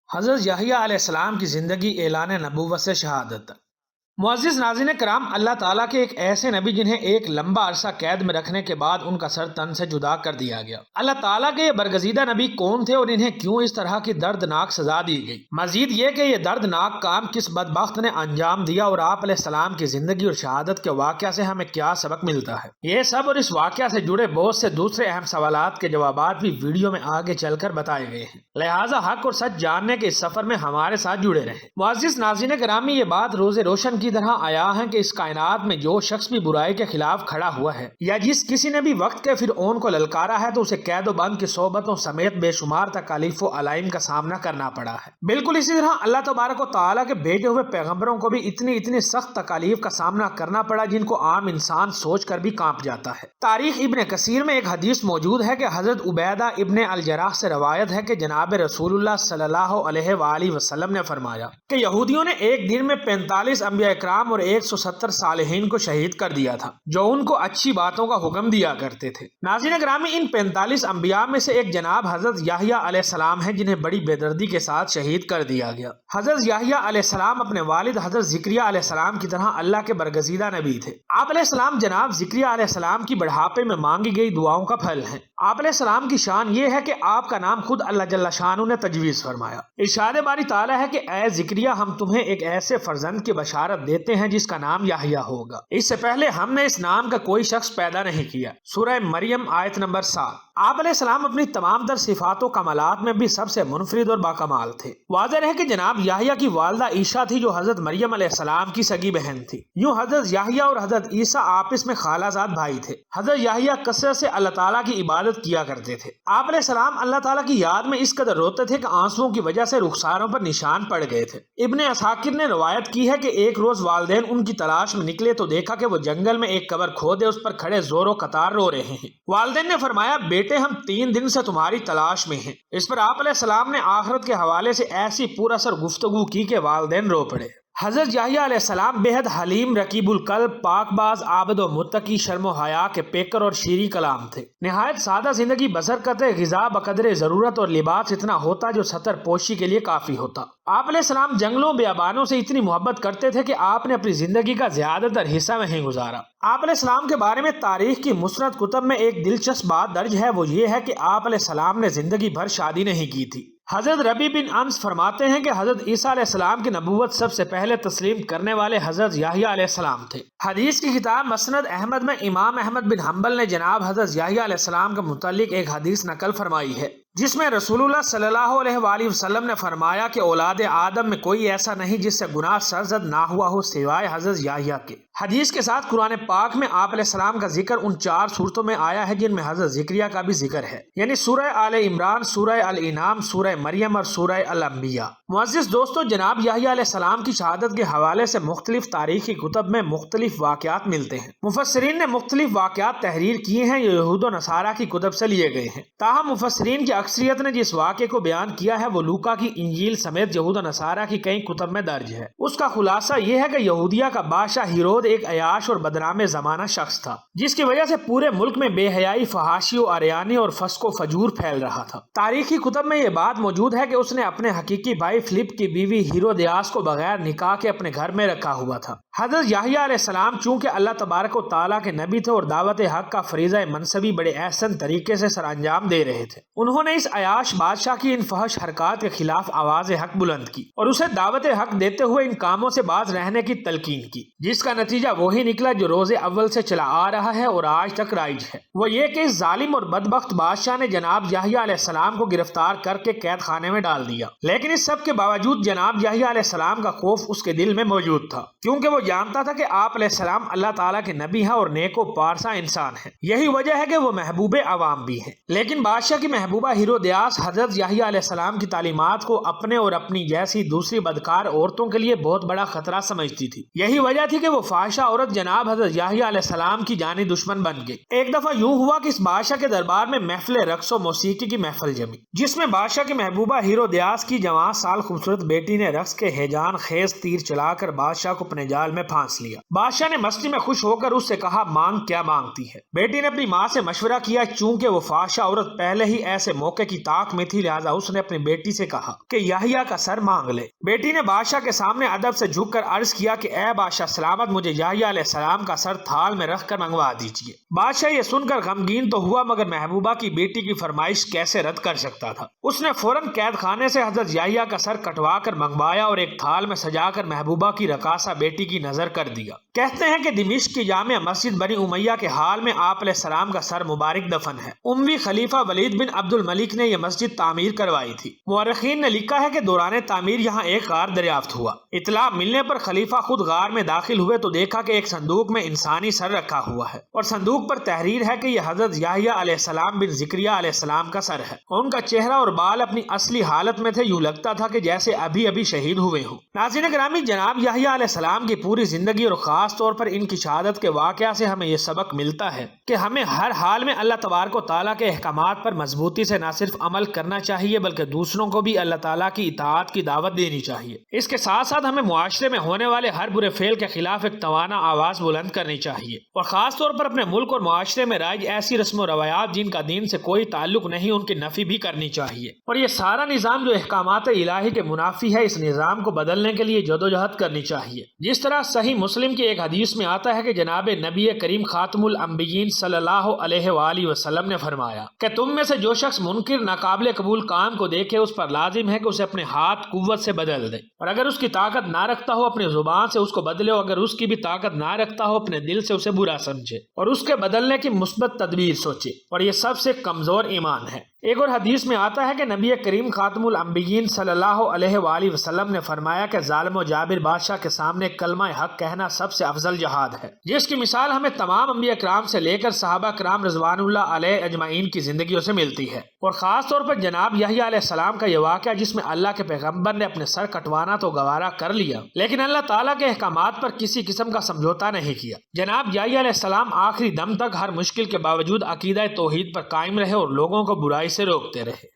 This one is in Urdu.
حضرت یحییٰ علیہ السلام کی زندگی اعلان نبوت سے شہادت۔ معزز ناظرین کرام، اللہ تعالیٰ کے ایک ایسے نبی جنہیں ایک لمبا عرصہ قید میں رکھنے کے بعد ان کا سر تن سے جدا کر دیا گیا۔ اللہ تعالیٰ کے یہ برگزیدہ نبی کون تھے اور انہیں کیوں اس طرح کی دردناک سزا دی گئی؟ مزید یہ کہ یہ دردناک کام کس بدبخت نے انجام دیا اور آپ علیہ السلام کی زندگی اور شہادت کے واقعہ سے ہمیں کیا سبق ملتا ہے؟ یہ سب اور اس واقعہ سے جڑے بہت سے دوسرے اہم سوالات کے جوابات بھی ویڈیو میں آگے چل کر بتائے گئے ہیں، لہٰذا حق اور سچ جاننے کے اس سفر میں ہمارے ساتھ جڑے رہیں۔ معزز ناظرین گرامی، یہ بات روز روشن کی طرح آیا ہے کہ اس کائنات میں جو شخص بھی برائی کے خلاف کھڑا ہوا ہے یا جس کسی نے بھی وقت کے فرعون کو للکارا ہے تو اسے قید و بند کی صحبتوں سمیت بے شمار تکالیف و علائم کا سامنا کرنا پڑا ہے۔ بالکل اسی طرح اللہ تبارک و تعالیٰ کے بھیجے ہوئے پیغمبروں کو بھی اتنی سخت تکالیف کا سامنا کرنا پڑا جن کو عام انسان سوچ کر بھی کانپ جاتا ہے۔ تاریخ ابن کثیر میں ایک حدیث موجود ہے کہ حضرت عبیدہ ابن الجراح سے روایت ہے کہ جناب رسول اللہ صلی اللہ علیہ وآلہ وسلم نے فرمایا کہ یہودیوں نے ایک دن میں 45 انبیاء اکرام اور 170 صالحین کو شہید کر دیا تھا جو ان کو اچھی باتوں کا حکم دیا کرتے تھے۔ ناظرین گرامی، ان 45 انبیاء میں سے ایک جناب حضرت یحییٰ علیہ السلام ہیں جنہیں بڑی بے دردی کے ساتھ شہید کر دیا گیا۔ حضرت یحییٰ علیہ السلام اپنے والد حضرت زکریا علیہ السلام کی طرح اللہ کے برگزیدہ نبی تھے۔ آپ علیہ السلام جناب زکریا علیہ السلام کی بڑھاپے میں مانگی گئی دعاؤں کا پھل ہیں۔ آپ علیہ السلام کی شان یہ ہے کہ آپ کا نام خود اللہ جل شانہ نے تجویز فرمایا۔ ارشاد باری تعالیٰ ہے کہ اے زکریا، ہم تمہیں ایک ایسے فرزند کی بشارت دیتے ہیں جس کا نام یحییٰ ہوگا۔ اس سے پہلے ہم نے اس نام کا کوئی شخص پیدا نہیں کیا۔ سورہ مریم آیت نمبر 7۔ آپ علیہ السلام اپنی تمام تر صفات و کمالات میں بھی سب سے منفرد اور باکمال تھے۔ واضح ہے کہ جناب یحییٰ کی والدہ عیسیٰ تھی جو حضرت مریم علیہ السلام کی سگی بہن تھی۔ یوں حضرت یحییٰ اور حضرت عیسیٰ آپس میں خالہ زاد بھائی تھے۔ حضرت یحییٰ کثرت سے اللہ تعالیٰ کی عبادت کیا کرتے تھے۔ آپ علیہ السلام اللہ تعالیٰ کی یاد میں اس قدر روتے تھے کہ آنسوؤں کی وجہ سے رخساروں پر نشان پڑ گئے تھے۔ ابن اساکر نے روایت کی ہے کہ ایک روز والدین ان کی تلاش میں نکلے تو دیکھا کہ وہ جنگل میں ایک قبر کھودے اس پر کھڑے زور و قطار رو رہے ہیں۔ والدین نے فرمایا، بیٹے ہم 3 دن سے تمہاری تلاش میں ہیں۔ اس پر آپ علیہ السلام نے آخرت کے حوالے سے ایسی پورا سر گفتگو کی کہ والدین رو پڑے۔ حضرت یحییٰ علیہ السلام بے حد حلیم، رقیب القلب، پاک باز، عابد و متقی، شرم و حیا کے پیکر اور شیریں کلام تھے۔ نہایت سادہ زندگی بسر کرتے، غذا بقدر ضرورت اور لباس اتنا ہوتا جو ستر پوشی کے لیے کافی ہوتا۔ آپ علیہ السلام جنگلوں بیابانوں سے اتنی محبت کرتے تھے کہ آپ نے اپنی زندگی کا زیادہ تر حصہ وہیں گزارا۔ آپ علیہ السلام کے بارے میں تاریخ کی مستند کتب میں ایک دلچسپ بات درج ہے، وہ یہ ہے کہ آپ علیہ السلام نے زندگی بھر شادی نہیں کی تھی۔ حضرت ربی بن انس فرماتے ہیں کہ حضرت عیسیٰ علیہ السلام کی نبوت سب سے پہلے تسلیم کرنے والے حضرت یحییٰ علیہ السلام تھے۔ حدیث کی کتاب مسند احمد میں امام احمد بن حنبل نے جناب حضرت یحییٰ علیہ السلام کے متعلق ایک حدیث نقل فرمائی ہے جس میں رسول اللہ صلی اللہ علیہ وآلہ وسلم نے فرمایا کہ اولاد آدم میں کوئی ایسا نہیں جس سے گناہ سرزد نہ ہوا ہو سوائے حضرت یحییٰ کے۔ حدیث کے ساتھ قرآن پاک میں آپ علیہ السلام کا ذکر ان 4 صورتوں میں آیا ہے جن میں حضرت زکریا کا بھی ذکر ہے، یعنی سورہ آل عمران، سورہ الانعام، سورہ مریم اور سورہ الانبیاء۔ معزز دوستو، جناب یحییٰ علیہ السلام کی شہادت کے حوالے سے مختلف تاریخی کتب میں مختلف واقعات ملتے ہیں۔ مفسرین نے مختلف واقعات تحریر کیے ہیں، یہ یہود و نصارہ کی کتب سے لیے گئے ہیں۔ تاہم مفسرین کی اکثریت نے جس واقعے کو بیان کیا ہے وہ لوکا کی انجیل سمیت یہود و نصارہ کی کئی کتب میں درج ہے۔ اس کا خلاصہ یہ ہے کہ یہودیہ کا بادشاہ ہیرود ایک عیاش اور بدنام زمانہ شخص تھا جس کی وجہ سے پورے ملک میں بے حیائی، فحاشی و عریانی اور فسق و فجور پھیل رہا تھا۔ تاریخی کتب میں یہ بات موجود ہے کہ اس نے اپنے حقیقی بھائی فلپ کی بیوی ہیرودیاس کو بغیر نکاح کے اپنے گھر میں رکھا ہوا تھا۔ حضرت یحییٰ علیہ السلام چونکہ اللہ تبارک و تعالیٰ کے نبی تھے اور دعوت حق کا فریضہ منصبی بڑے احسن طریقے سے سر انجام دے رہے تھے، انہوں نے اس عیاش بادشاہ کی ان فحش حرکات کے خلاف آواز حق بلند کی اور اسے دعوت حق دیتے ہوئے ان کاموں سے باز رہنے کی تلقین کی، جس کا نتیجہ وہی نکلا جو روز اول سے چلا آ رہا ہے اور آج تک رائج ہے۔ وہ یہ کہ اس ظالم اور بدبخت بادشاہ نے جناب یحییٰ علیہ السلام کو گرفتار کر کے قید خانے میں ڈال دیا، لیکن اس سب کے باوجود جناب یحییٰ علیہ السلام کا خوف اس کے دل میں موجود تھا، کیونکہ وہ جانتا تھا کہ آپ علیہ السلام اللہ تعالیٰ کے نبی ہیں اور نیک و پارسا انسان ہیں۔ یہی وجہ ہے کہ وہ محبوب عوام بھی ہیں۔ لیکن بادشاہ کی محبوبہ ہیرودیاس حضرت یحییٰ علیہ السلام کی تعلیمات کو اپنے اور اپنی جیسی دوسری بدکار عورتوں کے لیے بہت بڑا خطرہ سمجھتی تھی۔ یہی وجہ تھی کہ وہ فاحشہ عورت جناب حضرت یحییٰ علیہ السلام کی جانی دشمن بن گئی۔ ایک دفعہ یوں ہوا کہ اس بادشاہ کے دربار میں محفل رقص و موسیقی کی محفل جمی، جس میں بادشاہ کی محبوبہ ہیرودیاس کی جوان سال خوبصورت بیٹی نے رقص کے ہیجان خیز تیر چلا کر بادشاہ کو اپنے جال جال میں پھانس لیا۔ بادشاہ نے مستی میں خوش ہو کر اس سے کہا مانگ کیا مانگتی ہے۔ بیٹی نے اپنی ماں سے مشورہ کیا، چونکہ وہ فحشہ عورت پہلے ہی ایسے موقع کی طاق میں تھی، لہٰذا اس نے اپنی بیٹی سے کہا کہ یحییٰ کا سر مانگ لے۔ بیٹی نے بادشاہ کے سامنے ادب سے جھک کر عرض کیا کہ اے بادشاہ سلامت، مجھے یحییٰ علیہ السلام کا سر تھال میں رکھ کر منگوا دیجیے۔ بادشاہ یہ سن کر غمگین تو ہوا، مگر محبوبہ کی بیٹی کی فرمائش کیسے رد کر سکتا تھا۔ اس نے فوراً قید خانے سے حضرت یحییٰ کا سر کٹوا کر منگوایا اور ایک تھال میں سجا کر محبوبہ کی رقاصہ بیٹی کی نظر کر دیا۔ کہتے ہیں کہ دمشق کی جامع مسجد بنی امیہ کے حال میں آپ علیہ السلام کا سر مبارک دفن ہے۔ اموی خلیفہ ولید بن عبد الملک نے یہ مسجد تعمیر کروائی تھی۔ مورخین نے لکھا ہے کہ دوران تعمیر یہاں ایک غار دریافت ہوا۔ اطلاع ملنے پر خلیفہ خود غار میں داخل ہوئے تو دیکھا کہ ایک صندوق میں انسانی سر رکھا ہوا ہے اور صندوق پر تحریر ہے کہ یہ حضرت یحییٰ علیہ السلام بن زکریا علیہ السلام کا سر ہے۔ ان کا چہرہ اور بال اپنی اصلی حالت میں تھے، یوں لگتا تھا کہ جیسے ابھی ابھی شہید ہوئے ہوں۔ ناظرین گرامی، جناب یحییٰ علیہ السلام کی پوری زندگی اور خاص طور پر ان کی شہادت کے واقعہ سے ہمیں یہ سبق ملتا ہے کہ ہمیں ہر حال میں اللہ تبارک و تعالیٰ کے احکامات پر مضبوطی سے نہ صرف عمل کرنا چاہیے بلکہ دوسروں کو بھی اللہ تعالیٰ کی اطاعت کی دعوت دینی چاہیے۔ اس کے ساتھ ساتھ ہمیں معاشرے میں ہونے والے ہر برے فعل کے خلاف ایک توانا آواز بلند کرنی چاہیے اور خاص طور پر اپنے ملک اور معاشرے میں رائج ایسی رسم و روایات جن کا دین سے کوئی تعلق نہیں، ان کی نفی بھی کرنی چاہیے۔ اور یہ سارا نظام جو احکامات الہی کے منافی ہے، اس نظام کو بدلنے کے لیے جدوجہد کرنی چاہیے۔ جس طرح صحیح مسلم کی ایک حدیث میں آتا ہے کہ جناب نبی کریم خاتم الانبیین صلی اللہ علیہ وآلہ وسلم نے فرمایا کہ تم میں سے جو شخص منکر ناقابل قبول کام کو دیکھے، اس پر لازم ہے کہ اسے اپنے ہاتھ قوت سے بدل دے، اور اگر اس کی طاقت نہ رکھتا ہو اپنی زبان سے اس کو بدلے، اور اگر اس کی بھی طاقت نہ رکھتا ہو اپنے دل سے اسے برا سمجھے اور اس کے بدلنے کی مثبت تدبیر سوچے، اور یہ سب سے کمزور ایمان ہے۔ ایک اور حدیث میں آتا ہے کہ نبی کریم خاتم الانبیین صلی اللہ علیہ وآلہ وسلم نے فرمایا کہ ظالم و جابر بادشاہ کے سامنے کلمہ حق کہنا سب سے افضل جہاد ہے، جس کی مثال ہمیں تمام انبیاء کرام سے لے کر صحابہ کرام رضوان اللہ علیہ اجمعین کی زندگیوں سے ملتی ہے۔ اور خاص طور پر جناب یحییٰ علیہ السلام کا یہ واقعہ، جس میں اللہ کے پیغمبر نے اپنے سر کٹوانا تو گوارا کر لیا لیکن اللہ تعالیٰ کے احکامات پر کسی قسم کا سمجھوتا نہیں کیا۔ جناب یحییٰ علیہ السلام آخری دم تک ہر مشکل کے باوجود عقیدہ توحید پر قائم رہے اور لوگوں کو برائی سے روکتے رہے۔